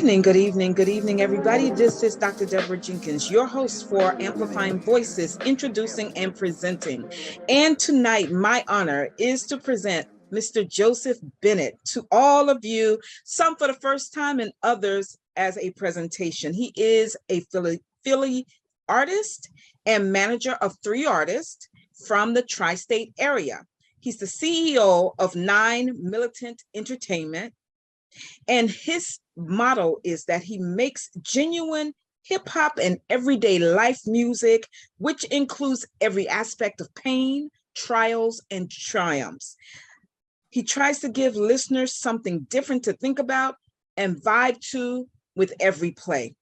good evening, everybody. This is Dr. Deborah Jenkins, your host for Amplifying Voices, introducing and presenting. And tonight, my honor is to present Mr. Joseph Bennett to all of you, some for the first time and others as a presentation. He is a Philly artist and manager of 3 artists from the tri-state area. He's the CEO of 9 Militant Entertainment, and his motto is that he makes genuine hip hop and everyday life music, which includes every aspect of pain, trials, and triumphs. He tries to give listeners something different to think about and vibe to with every play.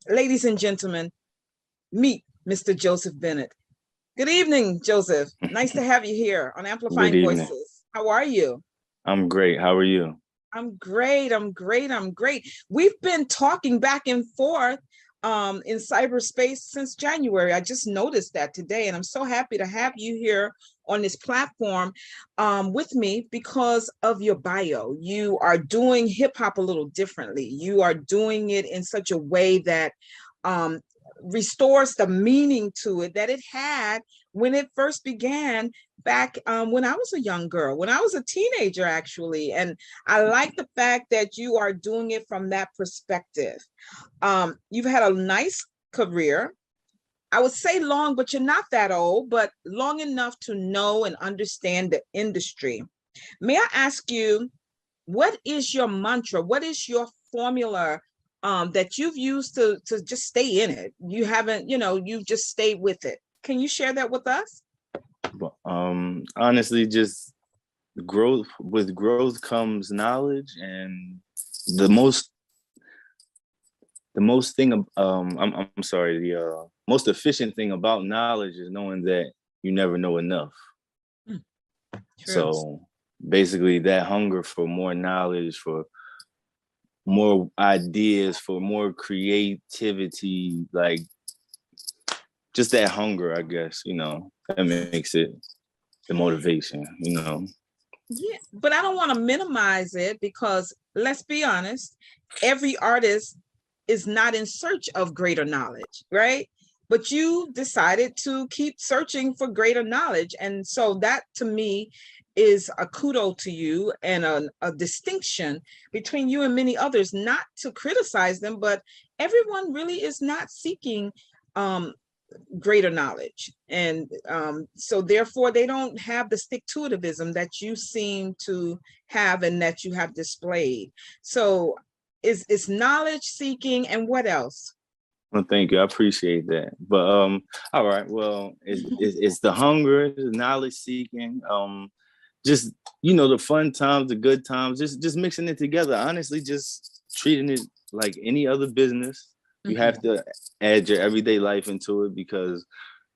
Ladies and gentlemen, meet Mr. Joseph Bennett. Good evening, Joseph. Nice to have you here on Amplifying Voices. How are you? I'm great. How are you? I'm great. We've been talking back and forth in cyberspace since January. I just noticed that today, and I'm so happy to have you here on this platform with me because of your bio. You are doing hip hop a little differently. You are doing it in such a way that restores the meaning to it that it had when it first began back when I was a young girl, when I was a teenager, actually. And I like the fact that you are doing it from that perspective. You've had a nice career. I would say long, but you're not that old, but long enough to know and understand the industry. May I ask you, what is your mantra? What is your formula that you've used to just stay in it? You haven't, you've just stayed with it. Can you share that with us? Honestly, just growth. With growth comes knowledge, and the most most efficient thing about knowledge is knowing that you never know enough. True. So basically, that hunger for more knowledge, for more ideas, for more creativity, like just that hunger, I guess, that makes it the motivation, Yeah, but I don't want to minimize it because let's be honest, every artist is not in search of greater knowledge, right? But you decided to keep searching for greater knowledge. And so that to me is a kudo to you and a distinction between you and many others, not to criticize them, but everyone really is not seeking greater knowledge. And so therefore they don't have the stick-to-itivism that you seem to have and that you have displayed. So it's knowledge seeking, and what else? Well, thank you. I appreciate that. But all right. Well, it's the hunger, the knowledge seeking, just the fun times, the good times, just mixing it together. Honestly, just treating it like any other business. You have to add your everyday life into it because,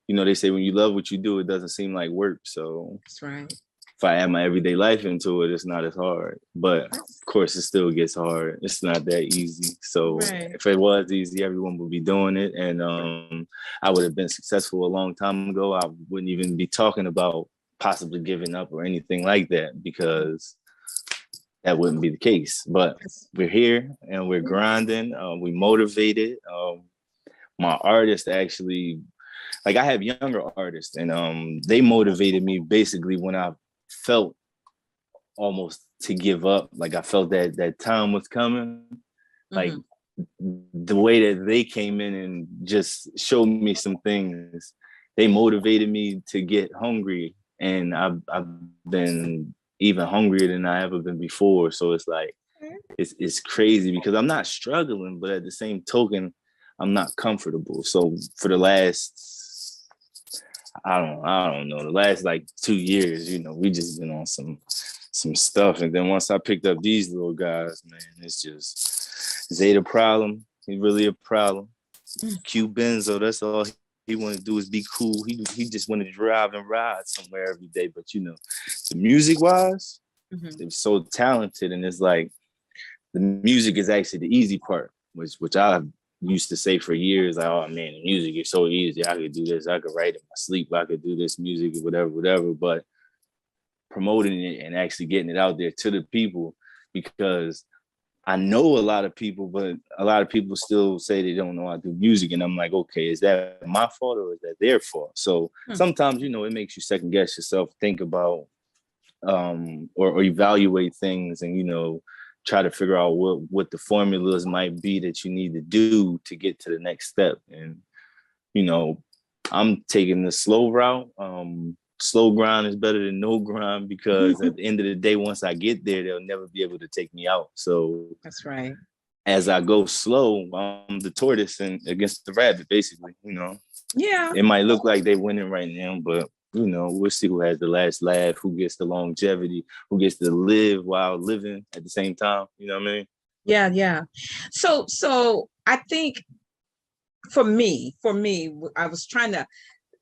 they say when you love what you do, it doesn't seem like work. So That's right. If I add my everyday life into it, it's not as hard. But of course, it still gets hard. It's not that easy. So If it was easy, everyone would be doing it. And I would have been successful a long time ago. I wouldn't even be talking about possibly giving up or anything like that because that wouldn't be the case. But we're here and we're grinding. We motivated. My artists actually, like I have younger artists, and they motivated me basically when I felt almost to give up. Like I felt that time was coming. Like the way that they came in and just showed me some things, they motivated me to get hungry. And I've been even hungrier than I ever been before. So it's like, it's crazy because I'm not struggling, but at the same token, I'm not comfortable. So for the last, I don't know, the last like 2 years, we just been on some stuff. And then once I picked up these little guys, man, it's just, Zay the problem. He's really a problem. Q Benzo, that's all he want to do is be cool. He just want to drive and ride somewhere every day. But the music wise, they're so talented, and it's like the music is actually the easy part, which I used to say for years, like, oh man, the music is so easy. I could do this. I could write in my sleep. I could do this music, whatever. But promoting it and actually getting it out there to the people, because I know a lot of people, but a lot of people still say they don't know how to do music. And I'm like, okay, is that my fault or is that their fault? So sometimes, you know, it makes you second guess yourself, think about or evaluate things and, you know, try to figure out what the formulas might be that you need to do to get to the next step. And, you know, I'm taking the slow route. Slow grind is better than no grind, because at the end of the day, once I get there, they'll never be able to take me out. So that's right. As I go slow, I'm the tortoise and against the rabbit, basically. You know, yeah, it might look like they're winning right now, but you know, we'll see who has the last laugh, who gets the longevity, who gets to live while living at the same time. You know what I mean? Yeah. So I think for me,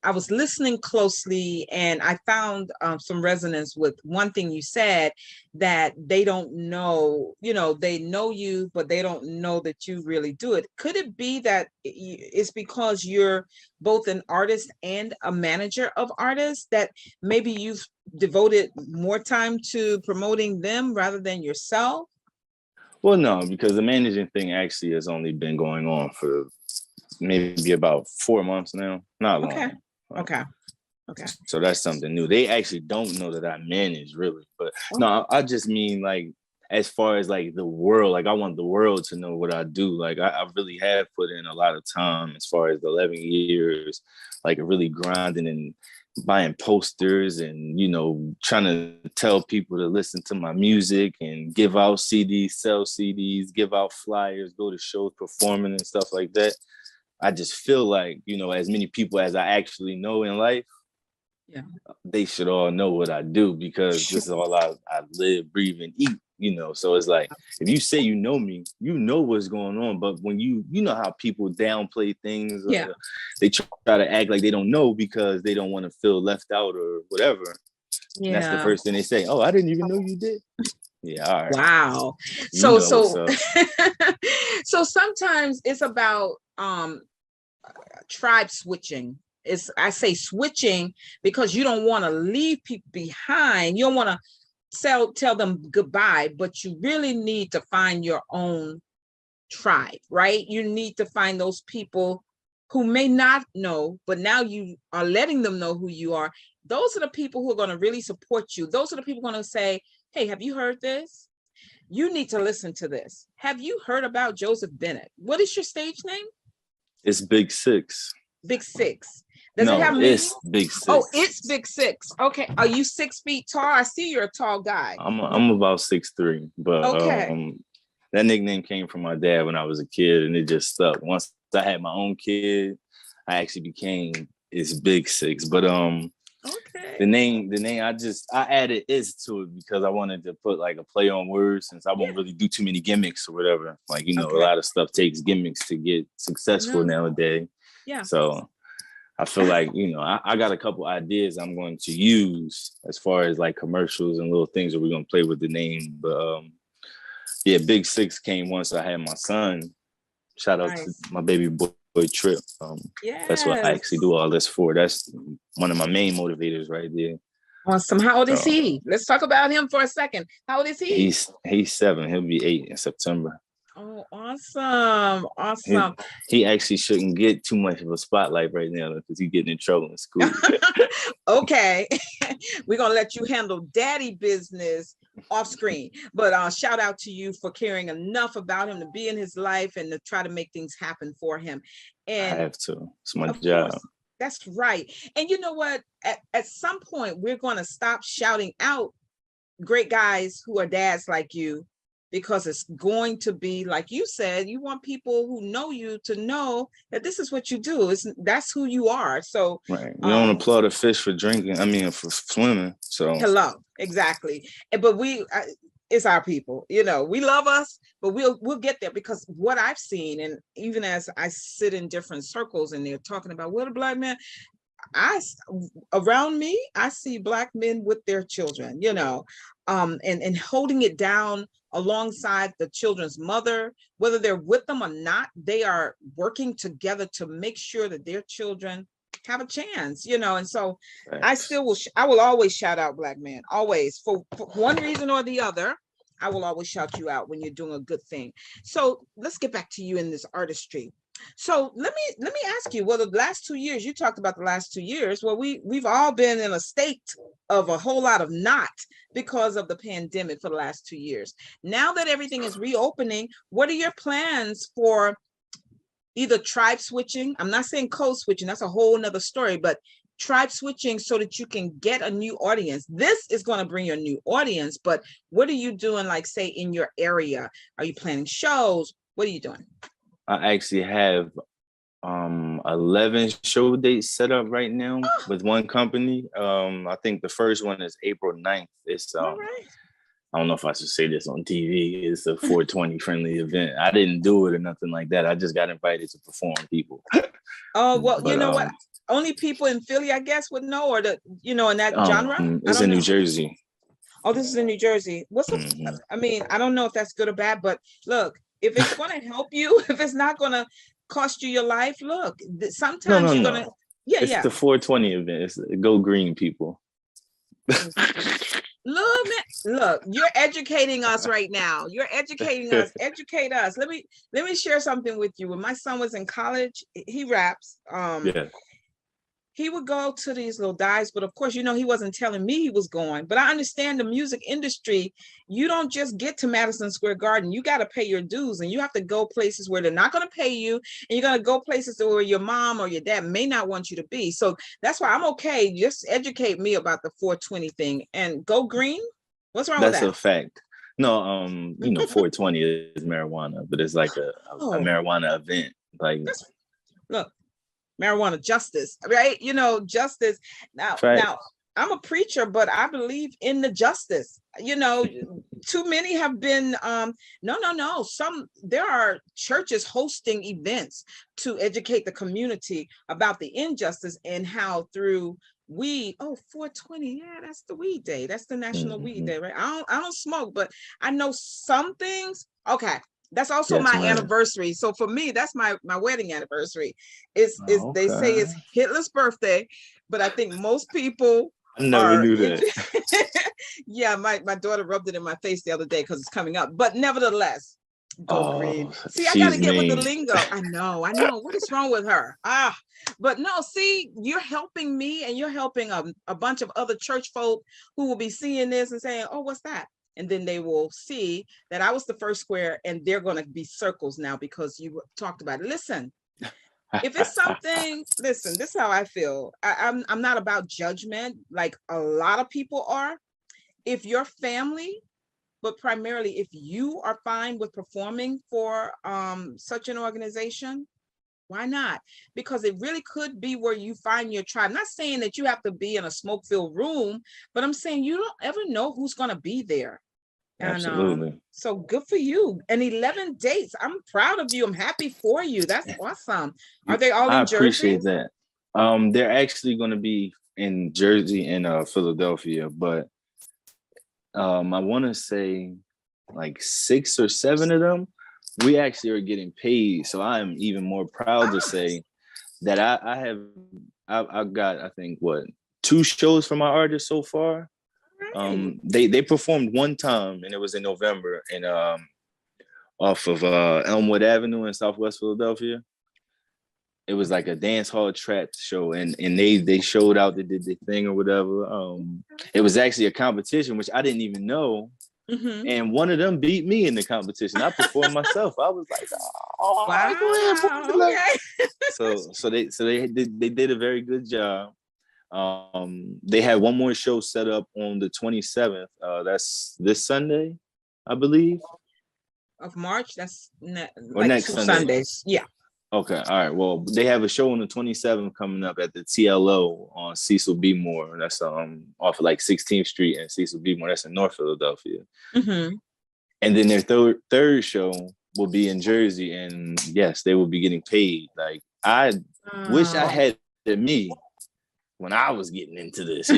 I was listening closely, and I found some resonance with one thing you said, that they don't know, you know, they know you, but they don't know that you really do it. Could it be that it's because you're both an artist and a manager of artists, that maybe you've devoted more time to promoting them rather than yourself? Well, no, because the managing thing actually has only been going on for maybe about 4 months now. Not Okay. long. Okay. So that's something new. They actually don't know that I manage, really. But no, I just mean like, as far as like the world, like I want the world to know what I do. Like I really have put in a lot of time as far as the 11 years, like really grinding and buying posters and, you know, trying to tell people to listen to my music and give out CDs, sell CDs, give out flyers, go to shows performing and stuff like that. I just feel like, you know, as many people as I actually know in life, they should all know what I do, because this is all I live, breathe, and eat, you know. So it's like, if you say you know me, you know what's going on. But when you know how people downplay things, they try to act like they don't know because they don't want to feel left out or whatever. Yeah. And that's the first thing they say. Oh, I didn't even know you did. Yeah, all right. Wow. So so sometimes it's about tribe switching. I say switching because you don't want to leave people behind. You don't want to tell them goodbye, but you really need to find your own tribe, right? You need to find those people who may not know, but now you are letting them know who you are. Those are the people who are going to really support you. Those are the people going to say, hey, have you heard this? You need to listen to this. Have you heard about Joseph Bennett? What is your stage name? It's Big Six. Big Six. Does it have it's Big Six. Oh, it's Big Six. Okay. Are you 6 feet tall? I see you're a tall guy. I'm about 6'3", but okay. That nickname came from my dad when I was a kid, and it just stuck. Once I had my own kid, I actually became It's Big Six. But okay. The name I added is to it because I wanted to put like a play on words, since I won't really do too many gimmicks or whatever. Like, you know, a lot of stuff takes gimmicks to get successful nowadays. Yeah. So I feel like, you know, I got a couple ideas I'm going to use as far as like commercials and little things that we're going to play with the name. But yeah, Big Six came once I had my son. Shout out to my baby boy Trip. That's what I actually do all this for. That's one of my main motivators right there. Awesome. How old is he? Let's talk about him for a second. How old is he? He's 7. He'll be 8 in September. Oh, awesome. He actually shouldn't get too much of a spotlight right now because he's getting in trouble in school. Okay. We're going to let you handle daddy business off screen. But shout out to you for caring enough about him to be in his life and to try to make things happen for him. And I have to. It's my job. Course, that's right. And you know what? At some point, we're going to stop shouting out great guys who are dads like you, because it's going to be, like you said, you want people who know you to know that this is what you do. That's who you are. So right. You don't applaud a fish for drinking. I mean, for swimming. So hello, exactly. But it's our people. You know, we love us, but we'll get there, because what I've seen, and even as I sit in different circles and they're talking about what a Black man, around me, I see Black men with their children, you know, and holding it down alongside the children's mother, whether they're with them or not, they are working together to make sure that their children have a chance, you know. And so I will always shout out Black men, always, for one reason or the other. I will always shout you out when you're doing a good thing. So let's get back to you in this artistry. So let me ask you, well, the last 2 years, you talked about the last 2 years. Well, we've all been in a state of a whole lot of not because of the pandemic for the last 2 years. Now that everything is reopening, what are your plans for either tribe switching? I'm not saying code switching, that's a whole nother story, but tribe switching so that you can get a new audience. This is going to bring you a new audience, but what are you doing, like, say, in your area? Are you planning shows? What are you doing? I actually have 11 show dates set up right now with one company. I think the first one is April 9th. It's All right. I don't know if I should say this on TV. It's a 420 friendly event. I didn't do it or nothing like that. I just got invited to perform, people. Oh, well, but, you know what? Only people in Philly, I guess, would know, or in that genre. It's in New Jersey. Oh, this is in New Jersey. I mean, I don't know if that's good or bad, but look, if it's going to help you, if it's not going to cost you your life, look, sometimes you're going to, it's the 420 event. It's Go Green, people. Look, you're educating us right now. You're educating us. Educate us. Let me share something with you. When my son was in college, he raps. He would go to these little dives, but of course, he wasn't telling me he was going. But I understand the music industry. You don't just get to Madison Square Garden. You got to pay your dues, and you have to go places where they're not going to pay you, and you're going to go places where your mom or your dad may not want you to be. So that's why I'm okay. Just educate me about the 420 thing and Go Green. What's wrong with that? That's a fact. No, 420 is marijuana, but it's like a marijuana event. Like, look. Marijuana justice, right? Justice. Now, I'm a preacher, but I believe in the justice. Too many have been, no. There are churches hosting events to educate the community about the injustice and how through weed. 420. Yeah, that's the weed day. That's the National Weed Day, right? I don't smoke, but I know some things. Okay. That's also my anniversary. So for me, that's my wedding anniversary. They say it's Hitler's birthday, but I think most people I never knew that. Yeah, my daughter rubbed it in my face the other day because it's coming up. But nevertheless, Go Green. See, I gotta get with the lingo. I know. What is wrong with her? But no, see, you're helping me and you're helping a bunch of other church folk who will be seeing this and saying, oh, what's that? And then they will see that I was the first square and they're going to be circles now because you talked about it. Listen, if it's something, listen, this is how I feel. I'm not about judgment like a lot of people are. If your family, but primarily if you are fine with performing for such an organization, why not? Because it really could be where you find your tribe. I'm not saying that you have to be in a smoke-filled room, but I'm saying you don't ever know who's going to be there. Absolutely. And, so good for you. And 11 dates. I'm proud of you. I'm happy for you. That's awesome. Are they all in Jersey? I appreciate that. They're actually going to be in Jersey and Philadelphia, but I want to say like 6 or 7 of them, we actually are getting paid. So I am even more proud to say that I've got, I think, 2 shows for my artists so far. They performed one time and it was in November and off of Elmwood Avenue in Southwest Philadelphia. It was like a dance hall trap show and they showed out, they did their thing or whatever. It was actually a competition, which I didn't even know. Mm-hmm. And one of them beat me in the competition. I performed myself. I was like, "Oh, wow!" Okay. So they did a very good job. They had one more show set up on the 27th. That's this Sunday, I believe. Of March. That's next Sunday. Sundays. Yeah. Okay. All right. Well, they have a show on the 27th coming up at the TLO on Cecil B. Moore. That's off of like 16th Street and Cecil B. Moore. That's in North Philadelphia. Mm-hmm. And then their third show will be in Jersey, and yes, they will be getting paid. Like I wish I had me when I was getting into this,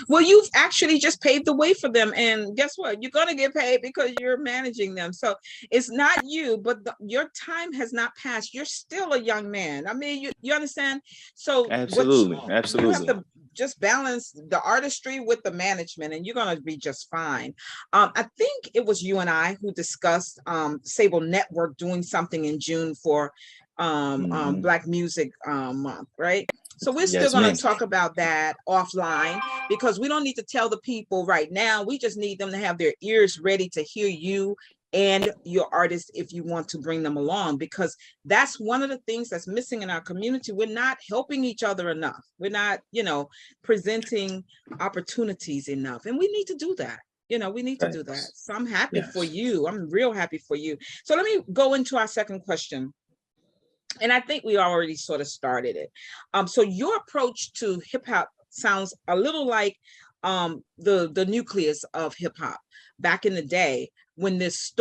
Well, you've actually just paved the way for them. And guess what? You're going to get paid because you're managing them. So it's not you, but your time has not passed. You're still a young man. I mean, you understand? So absolutely. You have to just balance the artistry with the management, and you're going to be just fine. I think it was you and I who discussed Sable Network doing something in June for Black Music Month, right? So we're still going to talk about that offline, because we don't need to tell the people right now. We just need them to have their ears ready to hear you and your artist if you want to bring them along, because that's one of the things that's missing in our community. We're not helping each other enough. We're not, presenting opportunities enough, and we need to do that. We need to do that. So I'm happy for you. I'm real happy for you. So let me go into our second question. And I think we already sort of started it. So your approach to hip hop sounds a little like the nucleus of hip hop back in the day, when this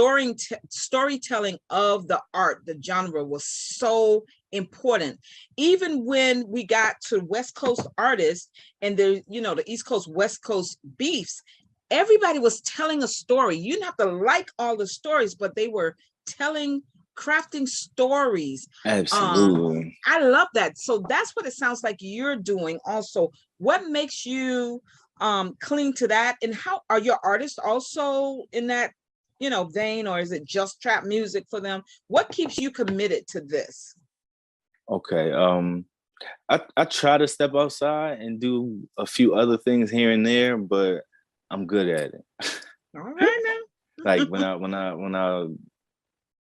storytelling of the art, the genre, was so important. Even when we got to West Coast artists and the East Coast, West Coast beefs, everybody was telling a story. You didn't have to like all the stories, but they were crafting stories. Absolutely. I love that. So that's what it sounds like you're doing also. What makes you cling to that, and how are your artists also in that vein, or is it just trap music for them? What keeps you committed to this? Okay. I try to step outside and do a few other things here and there, but I'm good at it. All right now. Like when I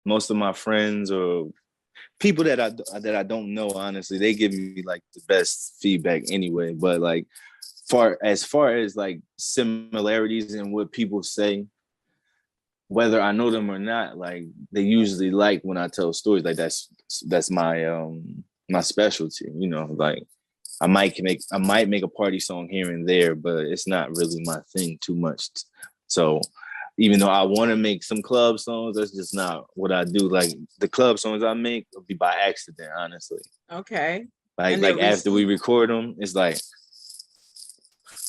most of my friends or people that I don't know, honestly, they give me like the best feedback anyway. But like as far as like similarities in what people say, whether I know them or not, like they usually like when I tell stories. Like that's my my specialty, like I might make a party song here and there, but it's not really my thing too much. So even though I want to make some club songs, that's just not what I do. Like the club songs I make will be by accident, honestly. Okay. Like after we record them, it's like,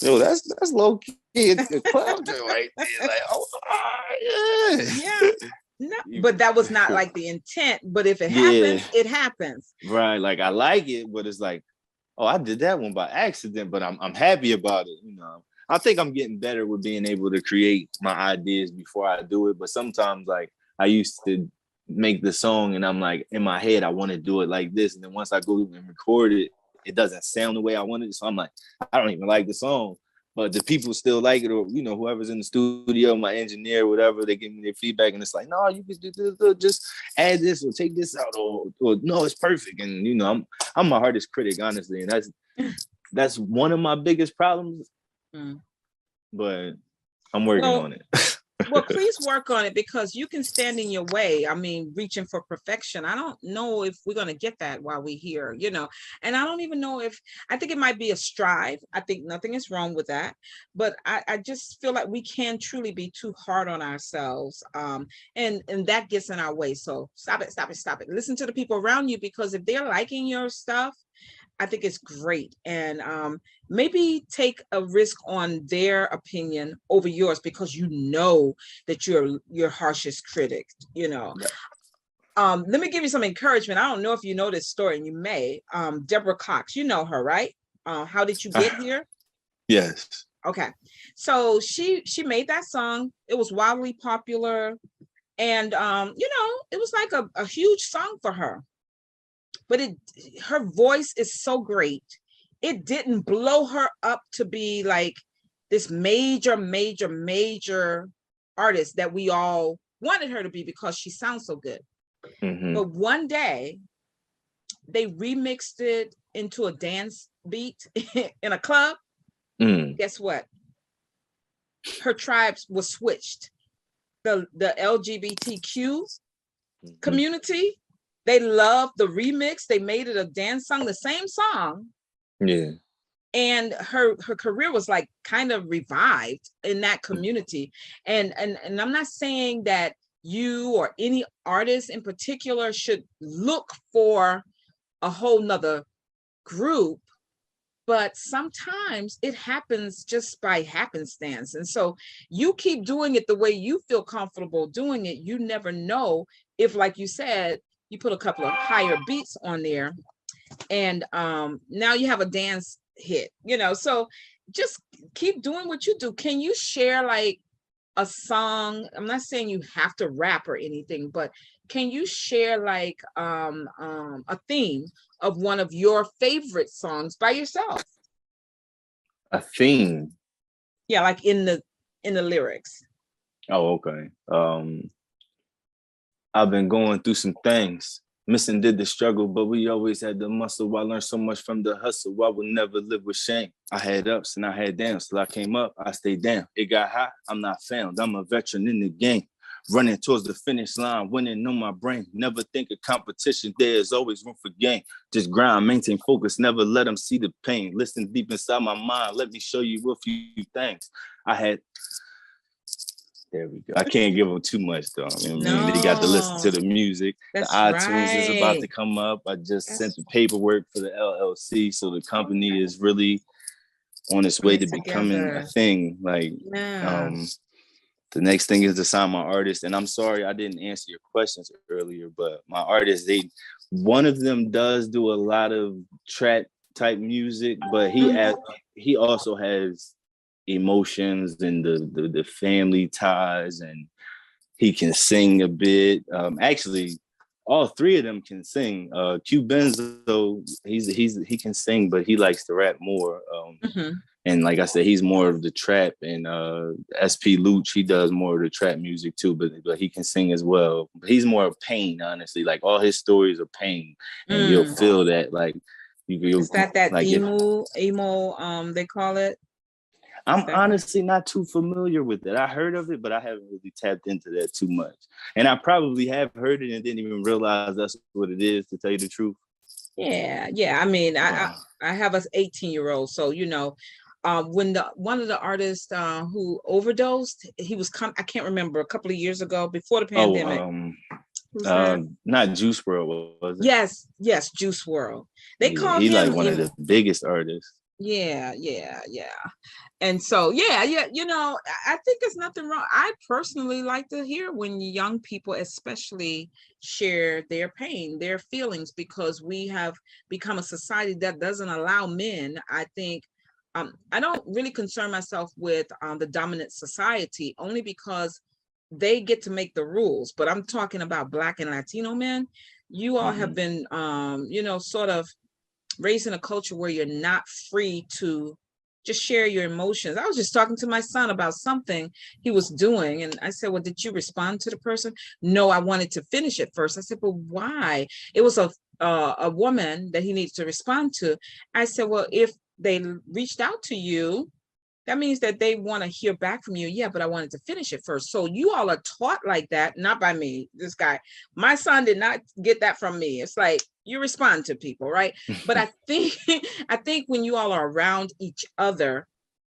yo, that's low key the club joint right there. Like, oh, yeah. No, but that was not like the intent. But if it happens, it happens. Right. Like I like it, but it's like, oh, I did that one by accident, but I'm happy about it. I think I'm getting better with being able to create my ideas before I do it. But sometimes, like, I used to make the song and I'm like, in my head, I want to do it like this. And then once I go and record it, it doesn't sound the way I wanted it. So I'm like, I don't even like the song. But the people still like it, or, whoever's in the studio, my engineer, whatever, they give me their feedback. And it's like, no, you can do this, just add this or take this out, or no, it's perfect. And, I'm my hardest critic, honestly. And that's one of my biggest problems. But I'm working on it. Well, please work on it, because you can stand in your way. I mean, reaching for perfection. I don't know if we're going to get that while we're here, and I don't even know I think it might be a strive. I think nothing is wrong with that. But I just feel like we can truly be too hard on ourselves. And that gets in our way. So stop it. Listen to the people around you, because if they're liking your stuff, I think it's great. And maybe take a risk on their opinion over yours, because that you're your harshest critic, Let me give you some encouragement. I don't know if you know this story, and you may. Deborah Cox, you know her, right? How Did You Get Here? Yes. Okay. So she made that song. It was wildly popular. And it was like a huge song for her. But her voice is so great. It didn't blow her up to be like this major artist that we all wanted her to be, because she sounds so good. Mm-hmm. But one day they remixed it into a dance beat in a club. Guess what? Her tribes was switched. The LGBTQ community, they loved the remix. They made it a dance song, the same song. Yeah. And her career was like kind of revived in that community. And I'm not saying that you or any artist in particular should look for a whole nother group, but sometimes it happens just by happenstance. And so you keep doing it the way you feel comfortable doing it. You never know if, like you said, you put a couple of higher beats on there, and now you have a dance hit, you know. So just keep doing what you do. Can you share like a song? I'm not saying you have to rap or anything, but can you share like a theme of one of your favorite songs by yourself? A theme. Yeah, like in the lyrics. Oh, okay. I've been going through some things. Missing did the struggle, but we always had the muscle. I learned so much from the hustle. I would never live with shame. I had ups and I had downs. Till I came up, I stayed down. It got hot, I'm not found. I'm a veteran in the game. Running towards the finish line, winning on my brain. Never think of competition, there's always room for gain. Just grind, maintain focus, never let them see the pain. Listen deep inside my mind, let me show you a few things. There we go. I can't give them too much though. I mean, they got to listen to the music. That's the iTunes is about to come up. I just sent the paperwork for the LLC, so the company is really on its way to becoming a thing. Like, the next thing is to sign my artist. And I'm sorry I didn't answer your questions earlier, but my artist, one of them does do a lot of trap type music, but he also has emotions and the family ties, and he can sing a bit. Actually, all three of them can sing. Q Benzo, he can sing, but he likes to rap more. And like I said, he's more of the trap. And SP Luch, he does more of the trap music too, but he can sing as well. But he's more of pain, honestly. Like all his stories are pain, and you'll feel that. Like is that like emo? They call it. I'm honestly not too familiar with it. I heard of it, but I haven't really tapped into that too much. And I probably have heard it and didn't even realize that's what it is, to tell you the truth. Yeah. I mean, I have an 18-year-old, so you know, when one of the artists who overdosed, he was I can't remember, a couple of years ago before the pandemic. Not Juice WRLD, was it? Yes, Juice WRLD. They call him like one of the biggest artists. Yeah. And so, you know, I think there's nothing wrong. I personally like to hear when young people especially share their pain, their feelings, because we have become a society that doesn't allow men. I think I don't really concern myself with the dominant society, only because they get to make the rules. But I'm talking about Black and Latino men. You all have been, you know, sort of raised in a culture where you're not free to just share your emotions. I was just talking to my son about something he was doing, and I said, well, did you respond to the person? No, I wanted to finish it first. I said, but why? It was a woman that he needs to respond to. I said, well, if they reached out to you, that means that they want to hear back from you. Yeah, but I wanted to finish it first. So you all are taught like that, not by me. This guy, my son did not get that from me. It's like you respond to people, right? But I think when you all are around each other,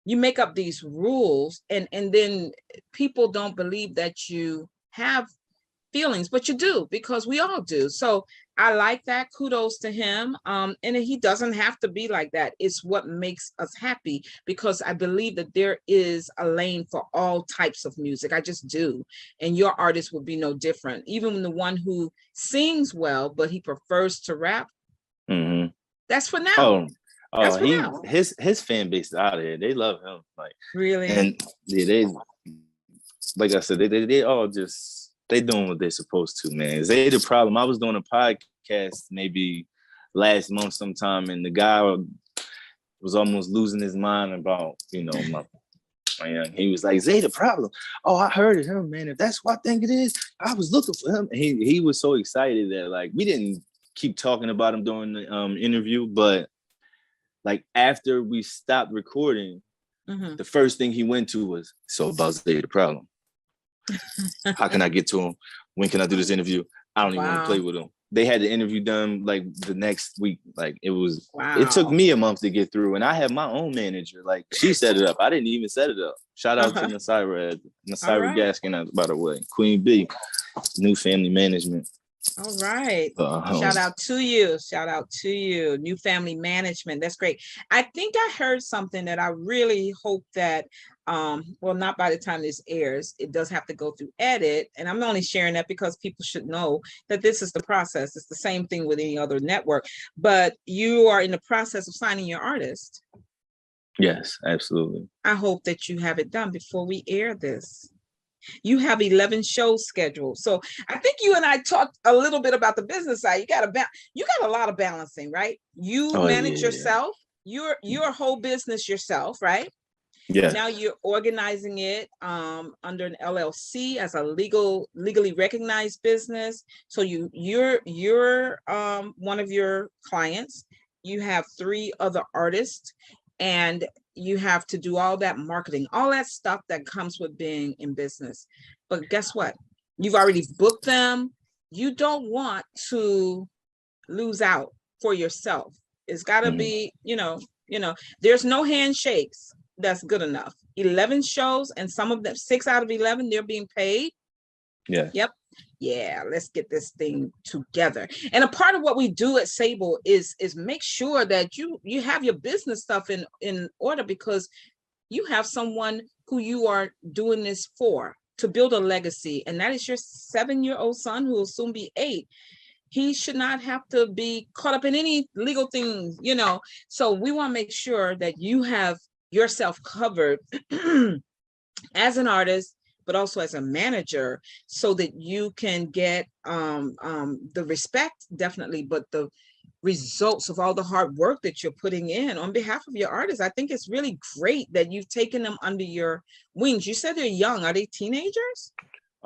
you make up these rules, and then people don't believe that you have feelings, but you do, because we all do. So I like that. Kudos to him. And he doesn't have to be like that. It's what makes us happy, because I believe that there is a lane for all types of music. I just do. And your artist would be no different. Even the one who sings well, but he prefers to rap. That's for now. His fan base is out of here. They love him. Like, really? And they like I said, they all just, they doing what they're supposed to, man. Is they the problem? I was doing a podcast maybe last month sometime, and the guy was almost losing his mind about, you know, he was like, Zay the problem. Oh, I heard of him, man. If that's what I think it is, I was looking for him. He was so excited that, like, we didn't keep talking about him during the interview, but like after we stopped recording, the first thing he went to was, so about Zay the problem. How can I get to him? When can I do this interview? I don't even want to play with him. They had the interview done like the next week. Like it took me a month to get through, and I had my own manager. Like, she set it up. I didn't even set it up. Shout out to Nasira Gaskin, by the way. Queen B, new family management. All right. Shout out to you. New family management. That's great. I think I heard something that I really hope that, well, not by the time this airs, it does have to go through edit. And I'm only sharing that because people should know that this is the process. It's the same thing with any other network. But you are in the process of signing your artist. Yes, absolutely. I hope that you have it done before we air this. You have 11 shows scheduled. So I think you and I talked a little bit about the business side. You got a lot of balancing, right? You manage yourself, your whole business yourself, right? Yeah. Now you're organizing it under an LLC as a legally recognized business. So you're one of your clients. You have 3 other artists, and you have to do all that marketing, all that stuff that comes with being in business. But guess what? You've already booked them. You don't want to lose out for yourself. It's got to be, there's no handshakes that's good enough. 11 shows, and some of them, 6 out of 11, they're being paid. Yeah. Yep. Yeah, let's get this thing together. And a part of what we do at Sable is make sure that you have your business stuff in order, because you have someone who you are doing this for, to build a legacy, and that is your 7-year-old son, who will soon be 8. He should not have to be caught up in any legal things, So we want to make sure that you have yourself covered as an artist, but also as a manager, so that you can get the respect, definitely, but the results of all the hard work that you're putting in on behalf of your artists. I think it's really great that you've taken them under your wings. You said they're young. Are they teenagers?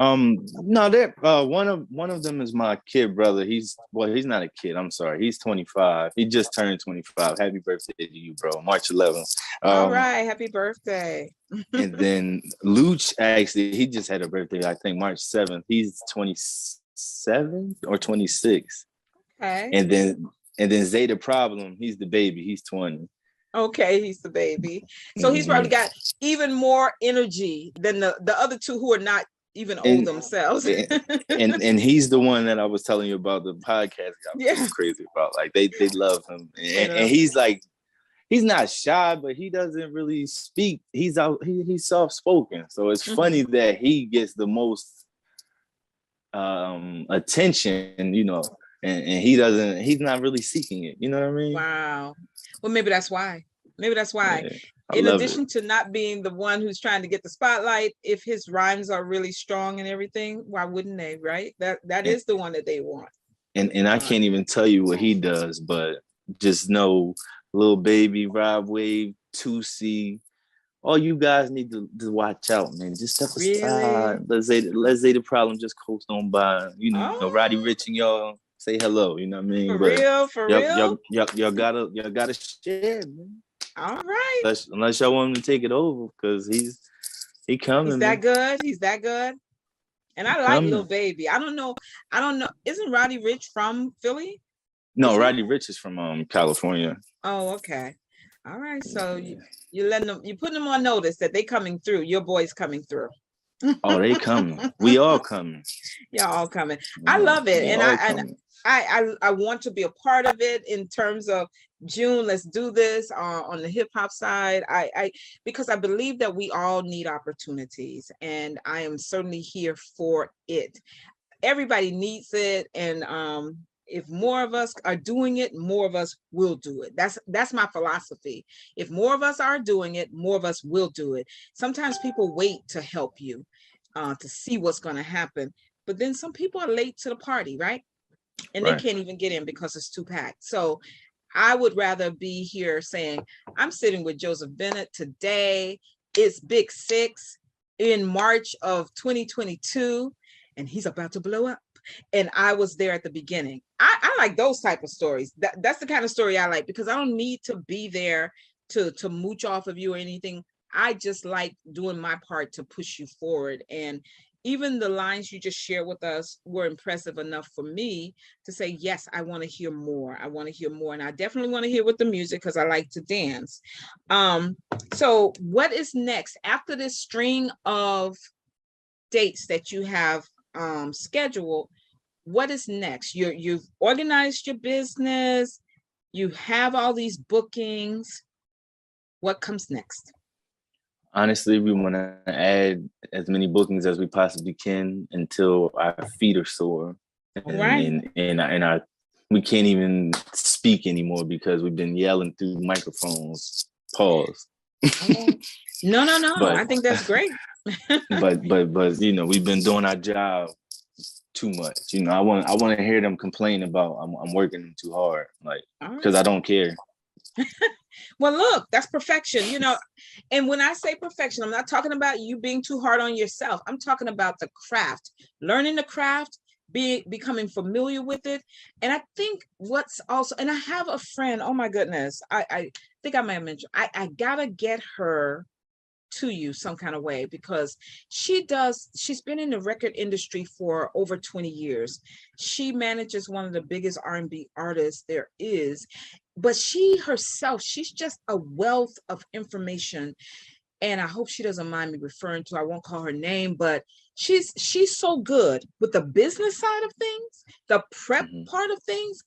No, they're one of them is my kid brother. He's not a kid. I'm sorry. He's 25. He just turned 25. Happy birthday to you, bro. March 11th. All right, happy birthday. And then Luch, actually, he just had a birthday, I think March 7th. He's 27 or 26. Okay. And then Zeta Problem, he's the baby. He's 20. Okay, he's the baby. So he's probably got even more energy than the other 2 who are not even old themselves. and he's the one that I was telling you about, the podcast got crazy about. Like they love him. And he's like, he's not shy, but he doesn't really speak. He's soft spoken. So it's funny that he gets the most attention, and he's not really seeking it. You know what I mean? Wow. Well, maybe that's why. Yeah. In addition to not being the one who's trying to get the spotlight, if his rhymes are really strong and everything, why wouldn't they, right? That is the one that they want. And I can't even tell you what he does, but just know, Lil Baby, Rob Wave, 2C, all you guys need to watch out, man. Just step aside. Let's say the problem just coast on by. Roddy Ricch and y'all say hello. You know what I mean? For real. Y'all gotta share, man. All right. Unless y'all want him to take it over, because he coming. He's that good. And I like Lil Baby. I don't know. Isn't Roddy Ricch from Philly? No, Roddy Ricch is from California. Oh, okay. All right. So you letting them, you putting them on notice that they coming through. Your boys coming through. Oh, they coming. We all coming. Y'all all coming. I love it, and I want to be a part of it in terms of June. Let's do this on the hip hop side. Because I believe that we all need opportunities, and I am certainly here for it. Everybody needs it, and if more of us are doing it, more of us will do it. That's my philosophy. If more of us are doing it, more of us will do it. Sometimes people wait to help you, to see what's going to happen, but then some people are late to the party, right? And they can't even get in because it's too packed. So I would rather be here saying, I'm sitting with Joseph Bennett today. It's Big 6 in March of 2022, and he's about to blow up. And I was there at the beginning. I like those type of stories. That's the kind of story I like, because I don't need to be there to mooch off of you or anything. I just like doing my part to push you forward. And even the lines you just shared with us were impressive enough for me to say, yes, I want to hear more. And I definitely want to hear with the music, because I like to dance. So what is next after this string of dates that you have scheduled? What is next? You've organized your business. You have all these bookings. What comes next? Honestly, we want to add as many bookings as we possibly can until our feet are sore, and we can't even speak anymore because we've been yelling through microphones. Pause. No, no, no. But I think that's great. but you know, we've been doing our job too much. You know, I want to hear them complain about I'm working too hard, like, because I don't care. Well, look, that's perfection, you know. And when I say perfection, I'm not talking about you being too hard on yourself. I'm talking about the craft, learning the craft, becoming familiar with it. And I think what's also, and I have a friend, oh my goodness, I think I may have mentioned, I gotta get her to you some kind of way, because she's been in the record industry for over 20 years. She manages one of the biggest R&B artists there is, but she herself, she's just a wealth of information. And I hope she doesn't mind me referring to, I won't call her name, but she's so good with the business side of things, the prep part of things.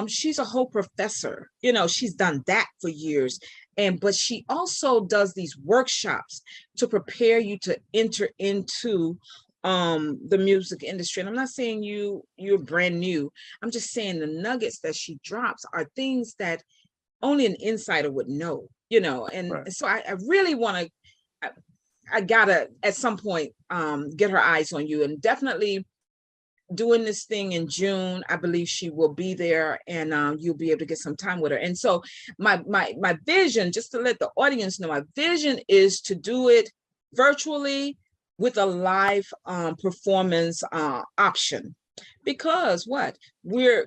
She's a whole professor, you know, she's done that for years. But she also does these workshops to prepare you to enter into the music industry. And I'm not saying you're brand new. I'm just saying the nuggets that she drops are things that only an insider would know, you know. And right. So I really want to, I gotta at some point get her eyes on you, and definitely doing this thing in June. I believe she will be there, and you'll be able to get some time with her. And so my vision, just to let the audience know, my vision is to do it virtually with a live performance option. Because what we're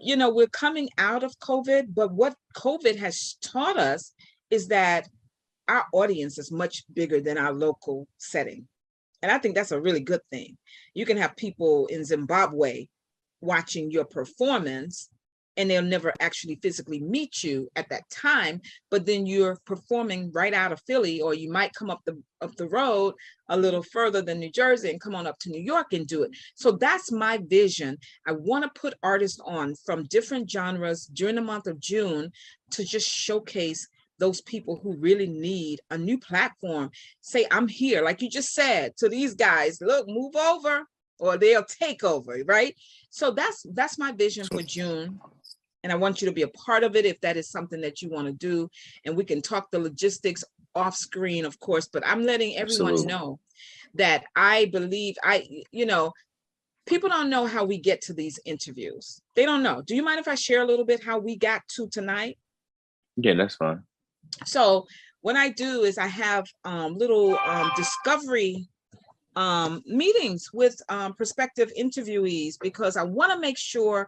coming out of COVID, but what COVID has taught us is that our audience is much bigger than our local setting. And I think that's a really good thing. You can have people in Zimbabwe watching your performance, and they'll never actually physically meet you at that time, but then you're performing right out of Philly, or you might come up the road a little further than New Jersey and come on up to New York and do it. So that's my vision. I want to put artists on from different genres during the month of June to just showcase those people who really need a new platform. Say, I'm here, like you just said to these guys, look, move over or they'll take over, right? So that's my vision for June. And I want you to be a part of it if that is something that you want to do. And we can talk the logistics off screen, of course, but I'm letting everyone know that I believe people don't know how we get to these interviews. They don't know. Do you mind if I share a little bit how we got to tonight? Yeah, that's fine. So what I do is I have little discovery meetings with prospective interviewees, because I want to make sure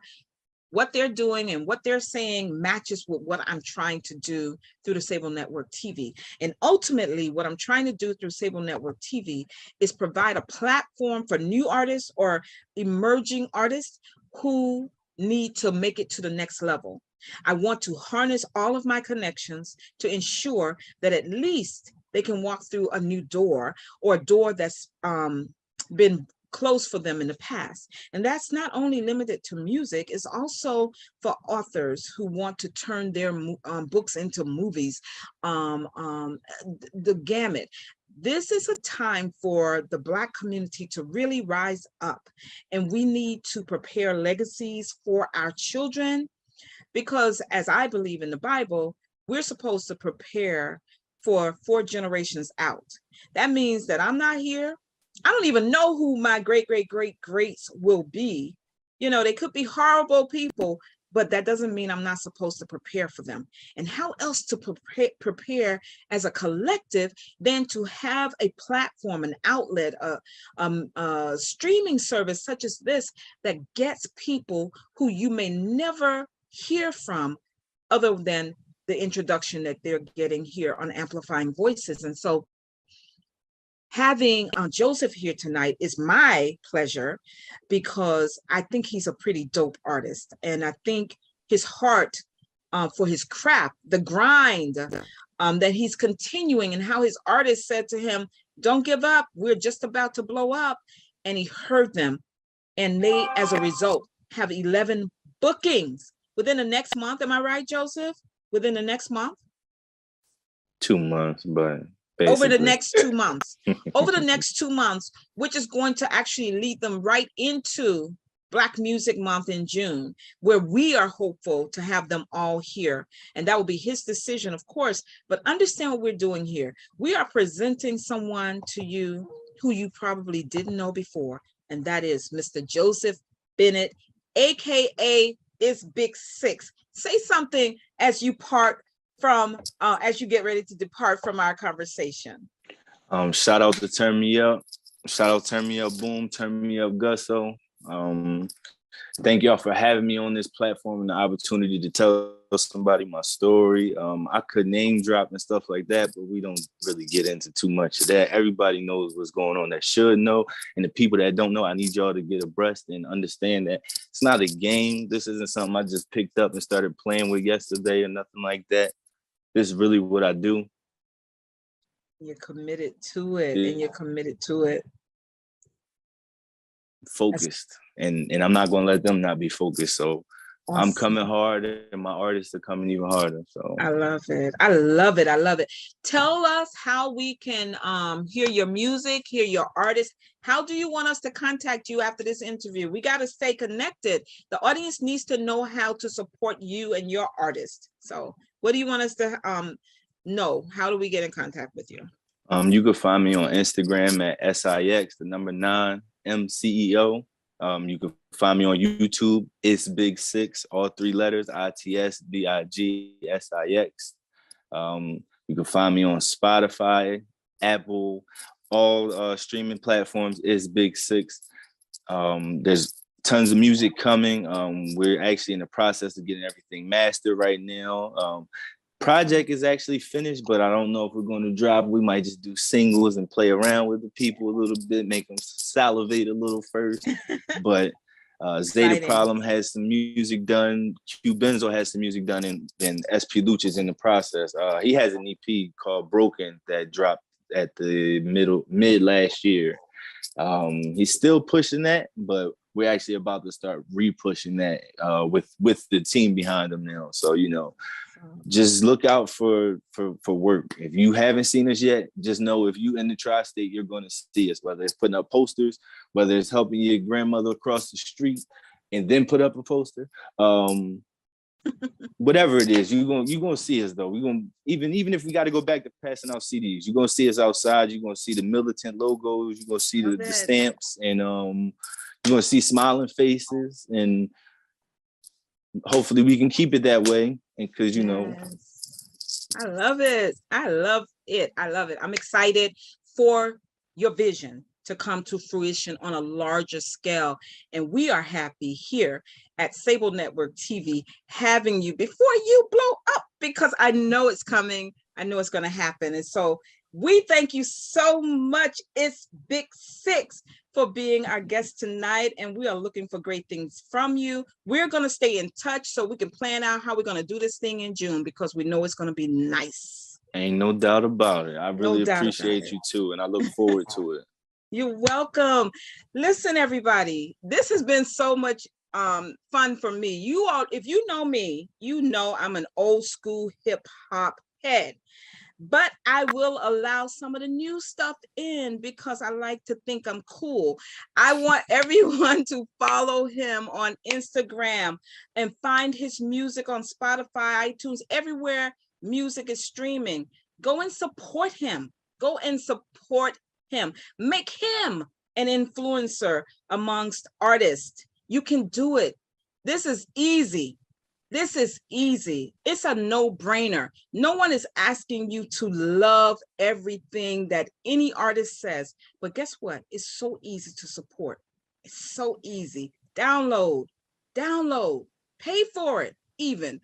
what they're doing and what they're saying matches with what I'm trying to do through the Sable Network TV. And ultimately, what I'm trying to do through Sable Network TV is provide a platform for new artists or emerging artists who need to make it to the next level. I want to harness all of my connections to ensure that at least they can walk through a new door, or a door that's been closed for them in the past. And that's not only limited to music, it's also for authors who want to turn their books into movies, the gamut. This is a time for the Black community to really rise up, and we need to prepare legacies for our children, because as I believe in the Bible, we're supposed to prepare for 4 generations out. That means that I'm not here. I don't even know who my greats will be. You know, they could be horrible people, but that doesn't mean I'm not supposed to prepare for them. And how else to prepare as a collective than to have a platform, an outlet, a streaming service such as this that gets people who you may never hear from other than the introduction that they're getting here on Amplifying Voices. And so having Joseph here tonight is my pleasure, because I think he's a pretty dope artist. And I think his heart for his craft, the grind that he's continuing, and how his artist said to him, don't give up, we're just about to blow up. And he heard them. And they, as a result, have 11 bookings within the next month. Am I right, Joseph? Within the next month? 2 months, but basically. Over the next 2 months. Over the next 2 months, which is going to actually lead them right into Black Music Month in June, where we are hopeful to have them all here. And that will be his decision, of course, but understand what we're doing here. We are presenting someone to you who you probably didn't know before, and that is Mr. Joseph Bennett, AKA is Big Six. Say something as you as you get ready to depart from our conversation. Shout out to Turn Me Up. Shout out Turn Me Up Boom, Turn Me Up Gusso. Thank y'all for having me on this platform and the opportunity to tell somebody my story. I could name drop and stuff like that, but we don't really get into too much of that. Everybody knows what's going on that should know. And the people that don't know, I need y'all to get abreast and understand that it's not a game. This isn't something I just picked up and started playing with yesterday or nothing like that. This is really what I do. You're committed to it, and you're committed to it. Focused. And I'm not going to let them not be focused. So awesome. I'm coming harder, and my artists are coming even harder. So I love it. I love it. I love it. Tell us how we can hear your music, hear your artists. How do you want us to contact you after this interview? We got to stay connected. The audience needs to know how to support you and your artist. So what do you want us to know? How do we get in contact with you? You can find me on Instagram at SIX9MCEO. You can find me on YouTube. It's Big Six, all three letters, ITSBIGSIX. You can find me on Spotify, Apple, all streaming platforms. It's Big Six. There's tons of music coming. We're actually in the process of getting everything mastered right now. Project is actually finished, but I don't know if we're going to drop. We might just do singles and play around with the people a little bit, make them salivate a little first. But Zeta Problem has some music done. Q Benzo has some music done, and SP Luch is in the process. He has an EP called Broken that dropped at the mid last year. He's still pushing that, but we're actually about to start re-pushing that with the team behind him now. So, you know, just look out for work. If you haven't seen us yet, just know if you in the tri-state, you're going to see us, whether it's putting up posters, whether it's helping your grandmother across the street and then put up a poster. Whatever it is, you're gonna see us though. We're gonna even if we got to go back to passing out CDs, you're gonna see us outside. You're gonna see the militant logos. You're gonna see the stamps, and you're gonna see smiling faces, and hopefully we can keep it that way. And because, you know, I love it. I love it. I love it. I'm excited for your vision to come to fruition on a larger scale. And we are happy here at Sable Network TV having you before you blow up, because I know it's coming. I know it's going to happen. And so we thank you so much. It's Big Six for being our guest tonight, and we are looking for great things from you. We're going to stay in touch so we can plan out how we're going to do this thing in June, because we know it's going to be nice. Ain't no doubt about it. I really appreciate you too, and I look forward to it. You're welcome. Listen, everybody, this has been so much fun for me. You all, if you know me, you know I'm an old school hip hop head. But I will allow some of the new stuff in because I like to think I'm cool. I want everyone to follow him on Instagram and find his music on Spotify, iTunes, everywhere music is streaming. Go and support him. Go and support him. Make him an influencer amongst artists. You can do it. This is easy. This is easy. It's a no-brainer. No one is asking you to love everything that any artist says. But guess what? It's so easy to support. It's so easy. Download, pay for it even.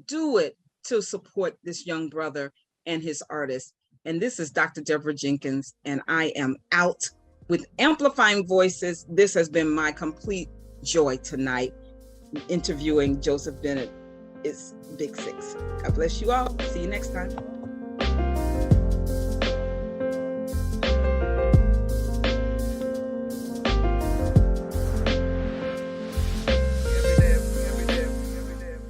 Do it to support this young brother and his artist. And this is Dr. Deborah Jenkins, and I am out with Amplifying Voices. This has been my complete joy tonight. Interviewing Joseph Bennett. Is Big Six. God bless you all. See you next time.